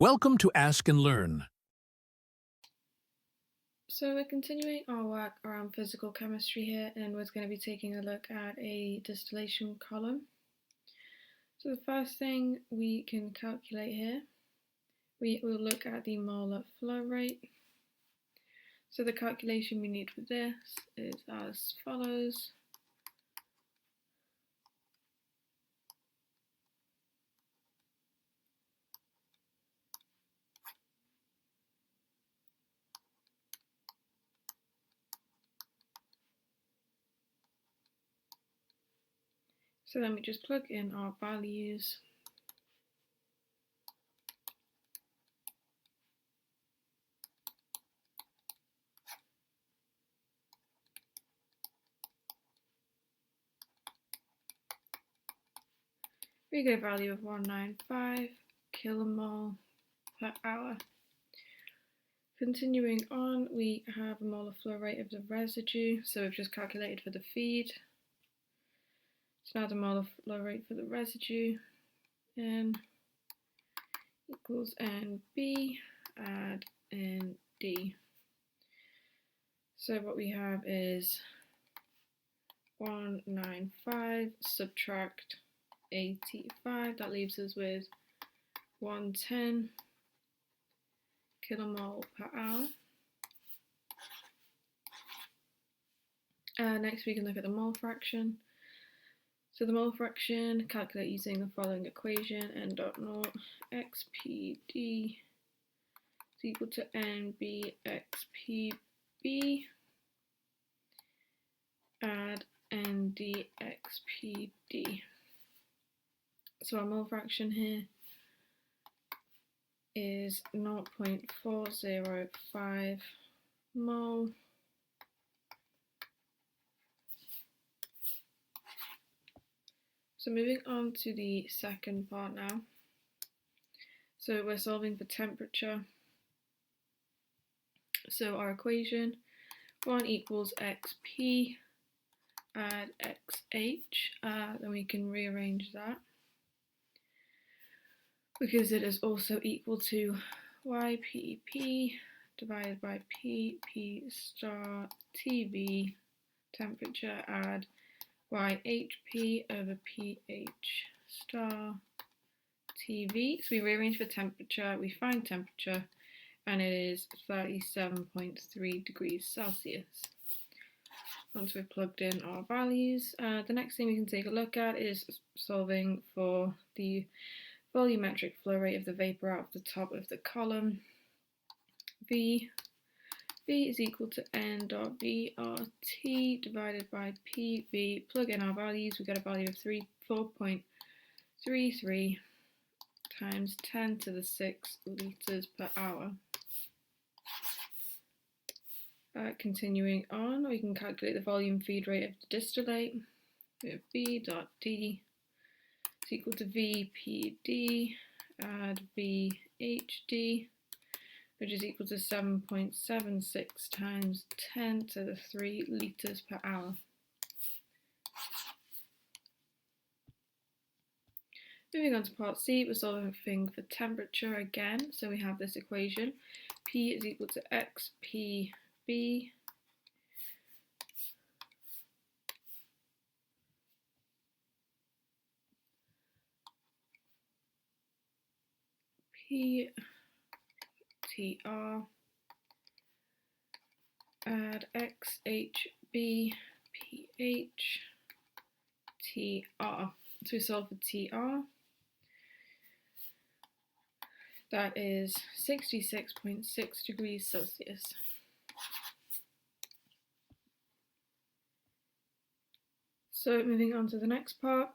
Welcome to Ask and Learn. So we're continuing our work around physical chemistry here, and we're going to be taking a look at a distillation column. So the first thing we can calculate here, we will look at the molar flow rate. So the calculation we need for this is as follows. So then we just plug in our values. We get a value of 195 kilomole per hour. Continuing on, we have a molar flow rate of the residue, so we've just calculated for the feed. So now the molar flow rate for the residue, N equals NB, add ND. So what we have is 195 subtract 85, that leaves us with 110 kilomole per hour. Next we can look at the mole fraction. So the mole fraction, calculate using the following equation, n dot naught xpd is equal to nb xpb, add nd xpd. So our mole fraction here is 0.405 mole. So moving on to the second part now. So we're solving for temperature. So our equation, 1 equals xp, add xh, then we can rearrange that because it is also equal to ypp divided by pp star tb, temperature, add yhp over ph star tv. So we rearrange for temperature, we find temperature, and it is 37.3 degrees Celsius. Once we've plugged in our values, the next thing we can take a look at is solving for the volumetric flow rate of the vapor out of the top of the column. V is equal to N dot VRT divided by PV. Plug in our values, we get a value of 4.33 times 10 to the 6 litres per hour. Continuing on, we can calculate the volume feed rate of the distillate. We have V dot D is equal to VPD, add VHD, which is equal to 7.76 times 10 to the 3 litres per hour. Moving on to part C, we're solving for temperature again. So we have this equation, P is equal to XPB PTR, add XHB PH TR. So we solve for TR. That is 66.6 degrees Celsius. So moving on to the next part,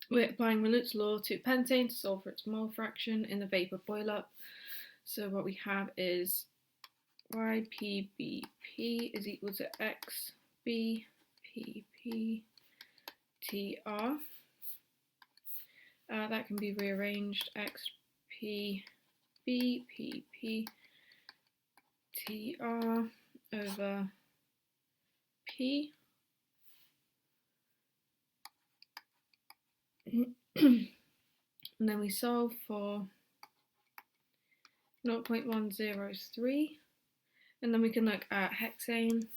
we're applying Malute's law to pentane to solve for its mole fraction in the vapor boilup. So what we have is YPBP is equal to XBPPTR. That can be rearranged, XPBPPTR over P. And then we solve for 0.103, and then we can look at hexane.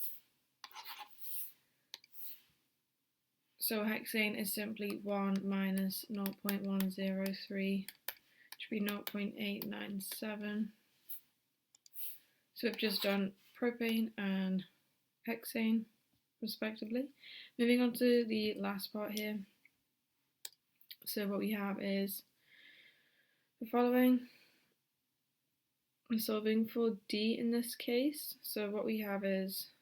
So hexane is simply 1 minus 0.103, which would be 0.897. So we've just done propane and hexane, respectively. Moving on to the last part here. So what we have is the following. We're solving for D in this case. So what we have is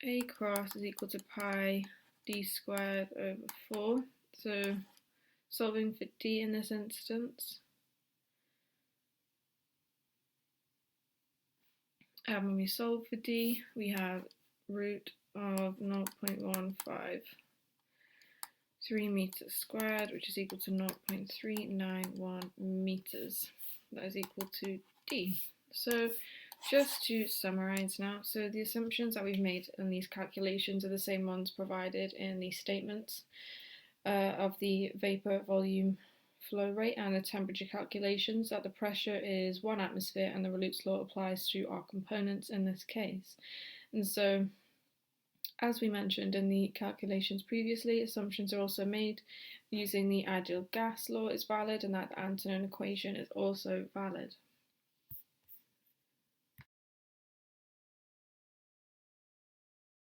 A cross is equal to pi D squared over 4. So solving for D in this instance. And when we solve for D, we have root of 0.153 meters squared, which is equal to 0.391 meters. That is equal to D. So just to summarize now, so the assumptions that we've made in these calculations are the same ones provided in the statements of the vapor volume flow rate and the temperature calculations, that the pressure is 1 atmosphere and the Relute's law applies to our components in this case. And so, as we mentioned in the calculations previously, assumptions are also made using the ideal gas law is valid and that the Antonin equation is also valid.